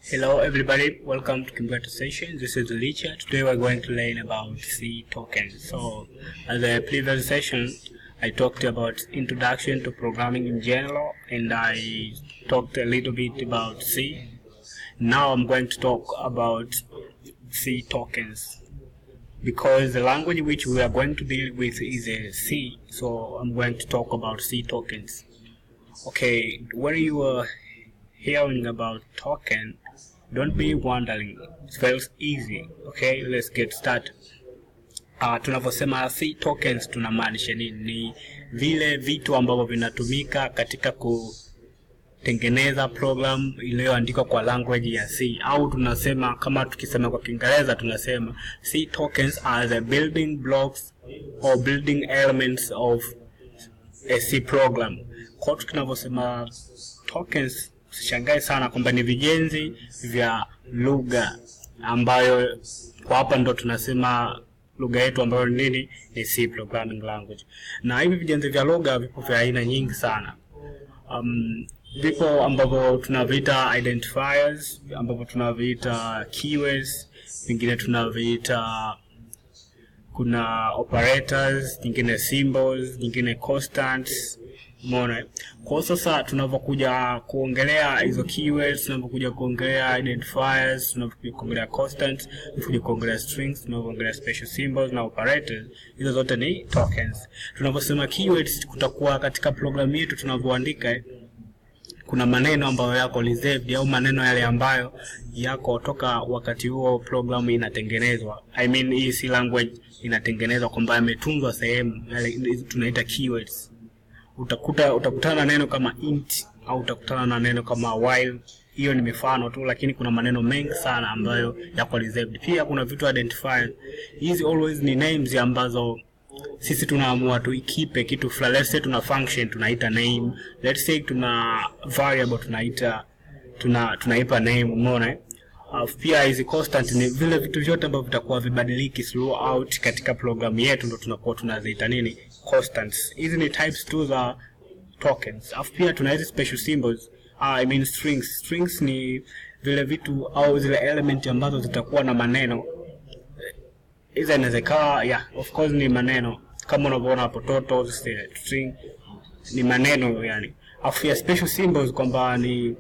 Hello everybody, welcome to Kimbweta session. This is Licha. Today we're going to learn about C tokens. So, as a previous session, I talked about introduction to programming in general, and I talked a little bit about C. Now I'm going to talk about C tokens, because the language which we are going to deal with is a C. So I'm going to talk about C tokens. Okay, when you are hearing about token, don't be wondering, it's very easy. Okay, let's get started. Tunavyosema C tokens tunamaanisha nini? Ni vile vitu ambavyo vinatumika katika kutengeneza program iliyoandikwa kwa language ya C, au tunasema, kama tukisema kwa Kiingereza tunasema C tokens are the building blocks or building elements of a C program. Kwa tunavyosema tokens, shangae sana kwamba ni vijenzi vya lugha ambayo kwa hapa ndo tunasema lugha yetu ambayo nini ni C programming language. Na hivi vijenzi vya lugha vipo vya aina nyingi sana. Vipo ambavyo tunaviita identifiers, ambavyo tunaviita keywords, vingine tunaviita kuna operators, nyingine symbols, nyingine constants. Umeona? Kwa sasa tunavyokuja kuongelea hizo keywords, tunavyokuja kuongelea identifiers, tunavyokuja kuongelea constants, tunavyokuja kuongelea strings, tunavyoongelea special symbols na operators, hizo zote ni tokens. Tunavyosema keywords, kutakuwa katika programu yetu tunavyoandika kuna maneno ambayo yako reserved, au maneno yale ambayo yako toka wakati huo programu inatengenezwa. I mean hii C language inatengenezwa kwamba yametunzwa sehemu, yale tunaita keywords. Utakutana na neno kama int au utakutana na neno kama while. Hiyo ni mifano tu, lakini kuna maneno mengi sana ambayo yako reserved. Pia kuna vitu identifiers. Hizi always ni names ambazo sisi tunaamua tuikipe kitu fulani. Let's say tuna function tunaita name. Let's say tuna variable tunaipa name, umeona? Pia hizi constant ni vile vitu vyote ambavyo vitakuwa vibadiliki throughout katika programu yetu, ndo tunakuwa tunaziita nini? Constants. Hizi ni types tu za tokens. Pia tuna hizi special symbols. I mean strings. Strings ni vile vitu au zile element ambazo zitakuwa na maneno. Hizi inawezekana, of course ni maneno. Kama unavyoona hapo toto, string ni maneno yani. Pia special symbols kwamba ni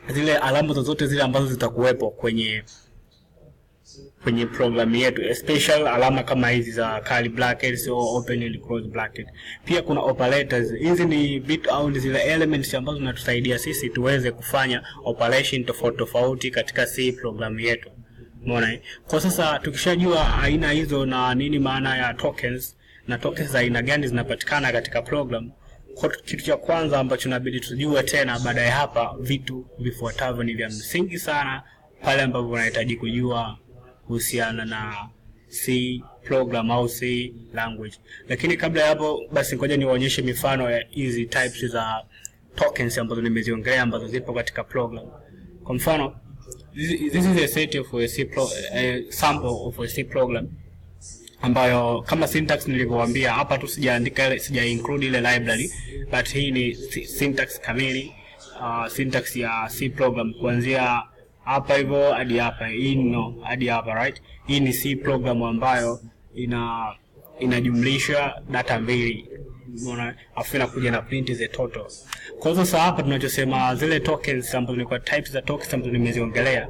zile alama zozote zile ambazo zitakuwepo kwenye program yetu, special alama kama hizi za curly brackets au open and close bracket. Pia kuna operators. Hizi ni bit au ni zile elements ambazo zinatusaidia sisi tuweze kufanya operation tofauti katika C program yetu. Umeona? Kwa sasa tukishajua aina hizo na nini maana ya tokens na tokens za aina gani zinapatikana katika program, kwa kitu cha kwanza ambacho inabidi tujue tena baada ya hapa, vitu vifuatavyo ni vya msingi sana pale ambapo unahitaji kujua kuhusiana na C program au C language. Lakini kabla ya hapo, basi ngoja niwaonyeshe mifano ya hizi types za tokens ambazo nimeziongelea ambazo zipo katika program. Kwa mfano, this is a set of a sample of a C program ambayo kama syntax nilivyowaambia hapa tu sija include ile library, but hii ni syntax kamili, syntax ya C program kuanzia hapa hivyo hadi hapa, hadi hapa, right? Hii ni C program ambayo inajumlisha data mbili, unaona, afu inakuja na print the total. Kwa sasa hapa tunachosema zile tokens ambazo ni kwa types za tokens ambazo nimeziongelea.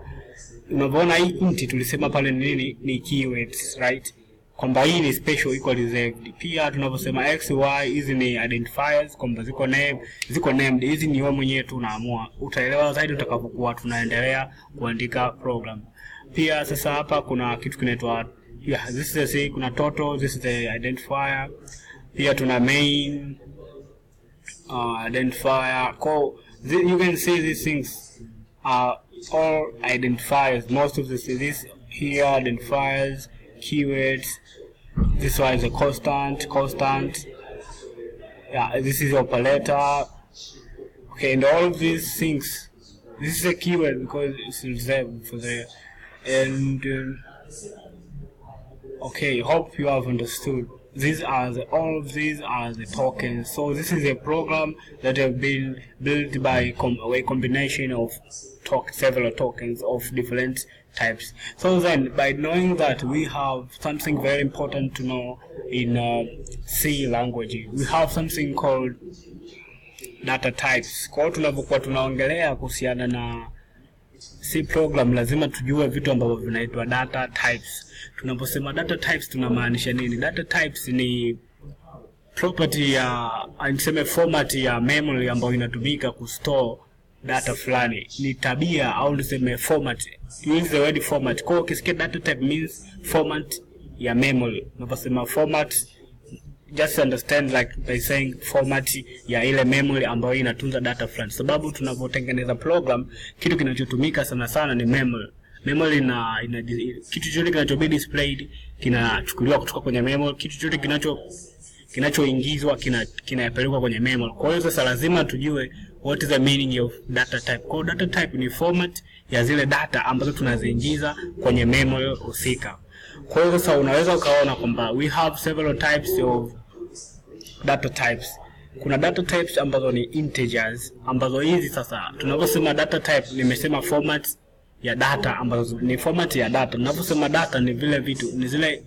Unavyoona hii int tulisema pale ni nini? Ni keywords, right? Kwamba hii ni special equal reserved. Pia tunavyosema x y, hizi ni identifiers kwamba ziko named. Hizi ni wewe mwenyewe tu unaamua. Utaelewa zaidi utakapokuwa tunaendelea kuandika program. Pia sasa hapa kuna kitu kinaitwa this is a, kuna total, this is the identifier. Pia tuna main identifier. You can see these things are all identifiers. Most of this here identifiers, keywords. This one is a constant. This is operator. Okay, and all of these things, this is a keyword because it's reserved for the okay, hope you have understood. all of these are the tokens. So this is a program that have been built by a combination of several tokens of different types. So then, by knowing that, we have something very important to know in C language. We have something called data types. Kwa tunapokuwa tunaongelea kuhusiana na C program, lazima tujue vitu ambavyo vinaitwa data types. Tunaposema data types tunamaanisha nini? Data types ni property ya, niseme format ya memory ambayo inatumika kustore data fulani. Ni tabia au niseme format. Use the word format. Kwa ukisikia data type means format ya memory. Tunaposema format, just understand like by saying format ya ile memory ambayo inatunza data fulani. Sababu tunapotengeneza program, kitu kinachotumika sana sana ni memory. Memory kitu chochote kinachobe displayed kinachukuliwa kutoka kwenye memory, kitu chochote kinachoingizwa kinapelekwa kwenye memory. Kwa hiyo sasa lazima tujue what is the meaning of data type. Kwa data type ni format ya zile data ambazo tunaziingiza kwenye memory husika. Kwa hiyo sasa unaweza ukaona kwamba we have several types of data types. Kuna data types ambazo ni integers, ambazo hizi sasa tunaposema data type, nimesema format ya data ambazo ni format ya data. Tunaposema data ni vile vitu, ni zile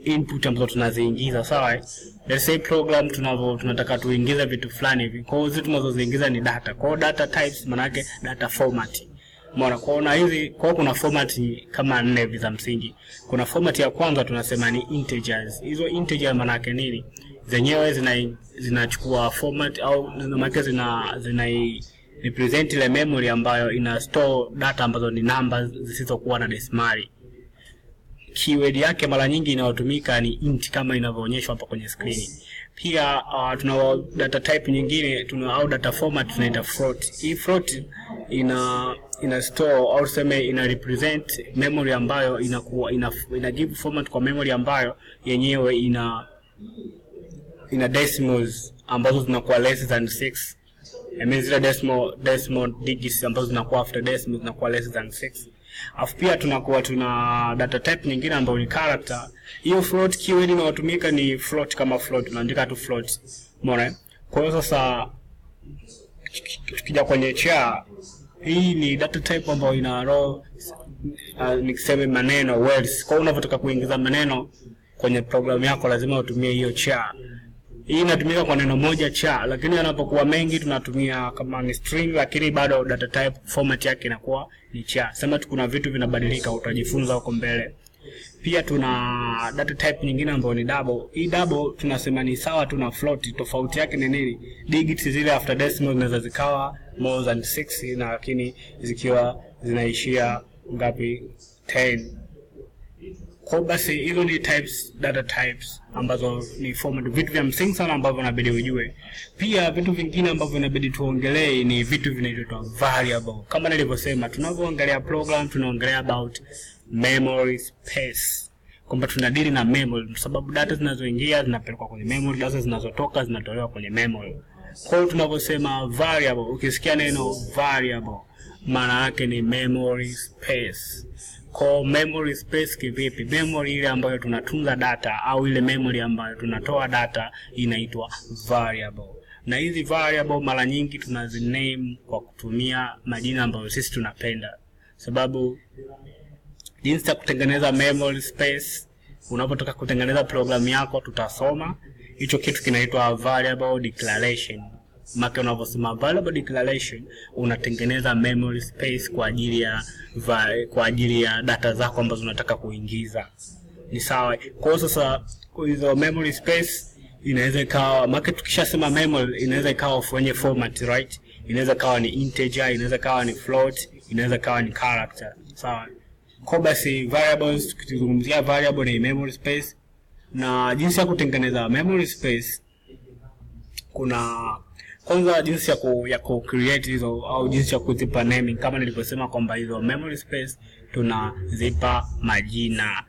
input ambazo tunaziingiza, sawa? Let's say program tunataka tuingize vitu fulani hivi. Kwa hiyo vitu tunazoziingiza ni data. Kwa hiyo data types maana yake data format. Umeona? Kwa hizi kuna format kama 4 hivi za msingi. Kuna format ya kwanza tunasema ni integers. Hizo integer maana yake nini? Zenyewe zinachukua format au zina represent ile memory ambayo ina store data ambazo ni numbers zisizokuwa na desimali. Keyword yake mara nyingi inayotumika ni int kama inavyoonyeshwa hapa kwenye screen. Pia tuna data type nyingine au data format tunaita float. Hii float ina store au sema ina represent memory ambayo ina give format kwa memory ambayo yenyewe ina decimals ambazo zinakuwa less than 6. I mean zile decimal digits ambazo zinakuwa after decimals zinakuwa less than 6. Afu pia tuna data type nyingine ambayo ni character. Hiyo float keyword inayotumika ni float, kama float tunaandika tu float. Umeona? Kwa hiyo sasa tukija kwenye char, hii ni data type ambayo ina row nikisema maneno words. Kwa hiyo unapotaka kuingiza maneno kwenye program yako lazima utumie hiyo char. Hii inatumika kwa neno moja char, lakini yanapokuwa mengi tunatumia kama ni string, lakini bado data type format yake inakuwa ni char. Sema tu kuna vitu vinabadilika, utajifunza huko mbele. Pia tuna data type nyingine ambayo ni double. Hii double tunasema ni sawa tu na float, tofauti yake ni nini? Digits zile after decimal zinaweza zikawa more than 6 na lakini zikiwa zinaishia ngapi? 10. Kwa basi hizo ni data types ambazo ni format, vitu vya msingi sana ambavyo inabidi ujue. Pia vitu vingine ambavyo inabidi tuongelee ni vitu vinaitwa variable. Kama nilivyosema, tunapoongelea program tunaongelea about memory space. Kwamba tunadili na memory kwa sababu data zinazoingia zinapelekwa kwenye memory, data zinazotoka zinatolewa kwenye memory. Kwa hiyo tunaposema variable, ukisikia neno variable maana yake ni memory space. Kwa memory space kivipi? Memory ile ambayo tunatunza data au ile memory ambayo tunatoa data inaitwa variable. Na hizi variable mara nyingi tunaziname kwa kutumia majina ambayo sisi tunapenda. Sababu jinsi ya kutengeneza memory space, unapotaka kutengeneza program yako tutasoma hicho kitu kinaitwa variable declaration. Maka unaposema variable declaration unatengeneza memory space kwa ajili ya data zako ambazo unataka kuingiza. Ni sawa. Kwa hiyo sasa hizo memory space inaweza ikawa, maka tukishasema memory inaweza ikawa kwenye format, right? Inaweza ikawa ni integer, inaweza ikawa ni float, inaweza ikawa ni character. Sawa. Kwa basi variables, tukizungumzia variable ni memory space, na jinsi ya kutengeneza memory space kuna kwanza jinsi ya ku create hizo au jinsi ya kuzipa naming. Kama nilivyosema kwamba hizo memory space tunazipa majina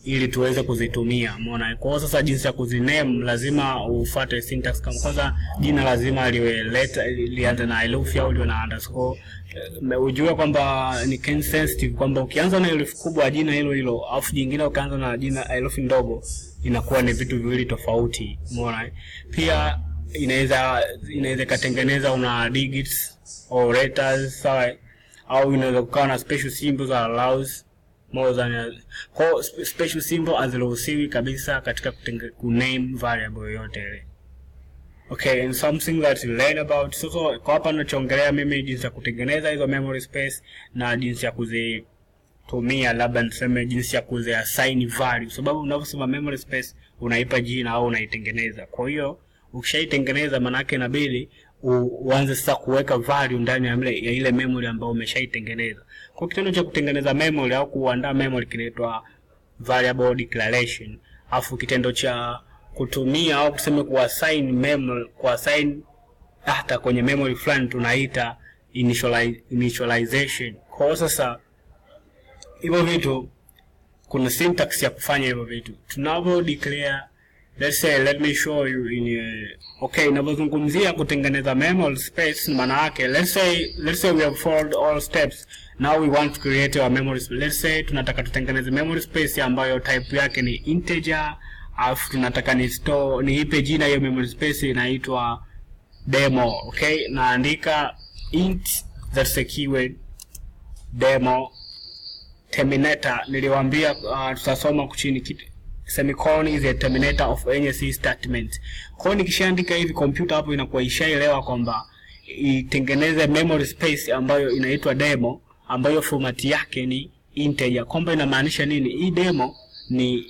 ili tuweze kuzitumia. Umeona? Kwa hiyo sasa jinsi ya kuziname lazima ufuate syntax. Kama kwanza jina lazima lianze na herufi au liwe na underscore. Ujue kwamba ni case sensitive, kwamba ukianza na herufi kubwa jina hilo afu jingine ukaanza na jina herufi ndogo inakuwa ni vitu viwili tofauti, umeona. Pia inaweza katengeneza una digits or letters, sawa, au inaweza kuwa na special symbols that allows more than special symbol haziruhusiwi kabisa katika kuname variable yoyote ile. Okay, and something that you learn about. So kwa hapa ninachoongelea mimi jinsi ya kutengeneza hizo memory space na jinsi ya kuzitumia, labda niseme jinsi ya kuziassign value, sababu unaposema memory space unaipa jina au unaitengeneza. Kwa hiyo ukishaitengeneza maana yake inabidi uanze sasa kuweka value ndani ya ile memory ambayo umeshaitengeneza. Kwa kitendo cha kutengeneza memory au kuandaa memory kinaitwa variable declaration. Afu kitendo cha kutumia au kusema kuassign memory, kuassign data kwenye memory fulani tunaita initialization. Kwa sasa hivyo vitu kuna syntax ya kufanya hivyo vitu. Tunavyo declare, let's say, let me show you okay, ninapozungumzia kutengeneza memory space maana yake, let's say we have followed all steps. Now we want to create our memory space. Let's say tunataka tutengeneze memory space ambayo type yake ni integer, afu tunataka niipe jina hiyo memory space inaitwa demo. Okay, naandika int, that's a keyword, demo terminator. Niliwaambia tutasoma kuchini semicolon is a terminator of any C statement. Kwa nikishaandika hivi computer hapo inakuwa ishaelewa kwamba itengeneze memory space ambayo inaitwa demo, ambayo format yake ni integer. Kwamba inamaanisha nini? Hii demo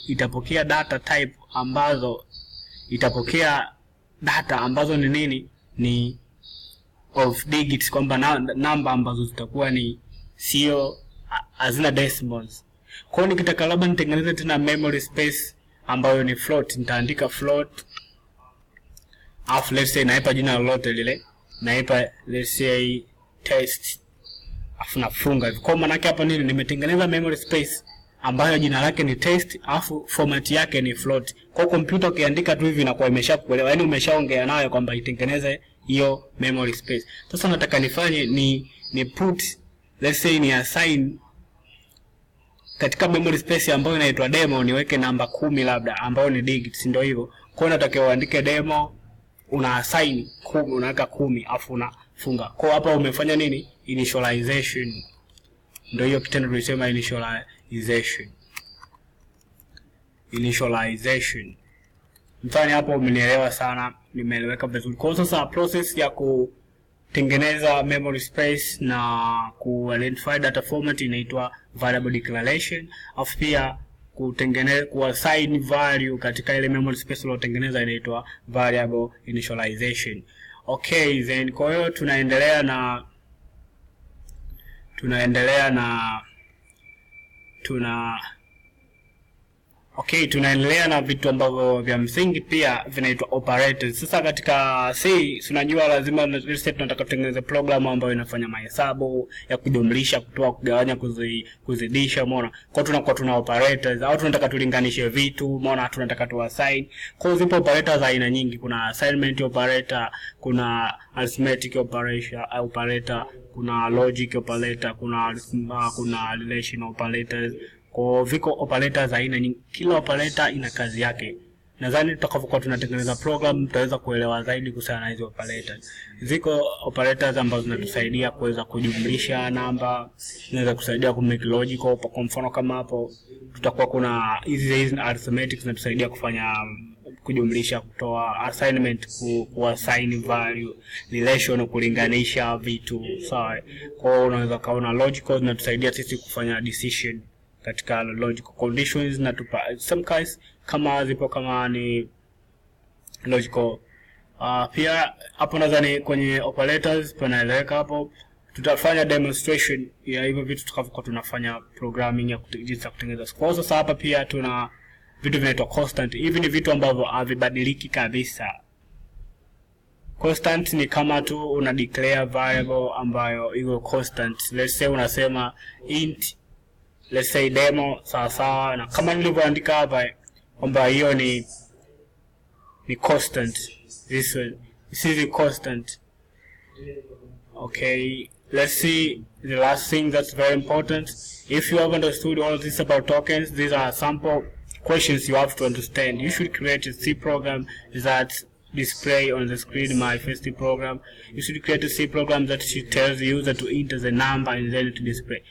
itapokea data type ambazo ni nini? Ni of digits, kwamba namba ambazo zitakuwa ni sio hazina decimals. Kwa hiyo nikitaka labda nitengeneze tena memory space ambayo ni float, nitaandika float, afu let's say naipa jina lolote lile, naipa let's say test, afu nafunga hivyo. Kwa maana yake hapa nini? Nimetengeneza memory space ambayo jina lake ni test, afu format yake ni float. Kwa computer ukiandika tu hivi inakuwa imeshakuelewa, yani umeshaongea nayo kwamba itengeneze hiyo memory space. Sasa nataka nifanye ni put, let's say ni assign katika memory space ambayo inaitwa demo, niweke namba 10 labda ambayo ni digits, ndio hivyo. Kwa hiyo nataka uandike demo, una assign 10, unaweka 10 afu unafunga. Kwa hapa umefanya nini? Initialization. Ndio hiyo kitendo tulisema initialization. Mfano hapo umenielewa sana, nimeeleweka vizuri. Kwa sasa process ya kutengeneza memory space na ku-identify data format inaitwa variable declaration. Afu pia kuassign value katika ile memory space uliyotengeneza inaitwa variable initialization. Okay, then kwa hiyo tunaendelea na vitu ambavyo vya msingi pia vinaitwa operators. Sasa katika C tunajua lazima tunataka tutengeneze program ambayo inafanya mahesabu ya kujumlisha, kutoa, kugawanya, kuzidisha, umeona. Kwa tunakuwa tuna operators, au tunataka tulinganishe vitu, umeona, tunataka tu assign. Kwa zipo operators aina nyingi, kuna assignment operator, kuna arithmetic operator, kuna logic operator, kuna relational operators. Kwa viko operators aina nyingi, kila operator ina kazi yake. Nadhani tutakapokuwa tunatengeneza program tutaweza kuelewa zaidi kuhusiana na hizo operators. Ziko operators ambazo zinatusaidia kuweza kujumlisha namba, zinaweza kusaidia ku make logical. Kwa mfano kama hapo tutakuwa kuna hizi arithmetic zinatusaidia kufanya kujumlisha, kutoa, assignment kuassign value, relation kulinganisha vitu, sawa. Kwa hiyo unaweza kaona logical zinatusaidia sisi kufanya decision katika logical conditions, na tupa some case kama zipo kama ni logical. Pia hapo nadhani kwenye operators panaeleweka hapo. Tutafanya demonstration ya hivyo vitu tutakapokuwa tunafanya programming ya jinsi ya kutengeneza. Kwa sasa hapa pia tuna vitu vinaitwa constant. Hivi ni vitu ambavyo havibadiliki kabisa. Constant ni kama tu una declare variable ambayo iko constant. Let's say unasema int, let's say demo, sawa, na kama nilivyoandika hapa kwamba hiyo ni constant. This is a constant. Okay, let's see the last thing that's very important. If you have understood all this about tokens, these are sample questions you have to understand. You should create a C program that display on the screen my first program. You should create a C program that tells the user to enter the number and then to display.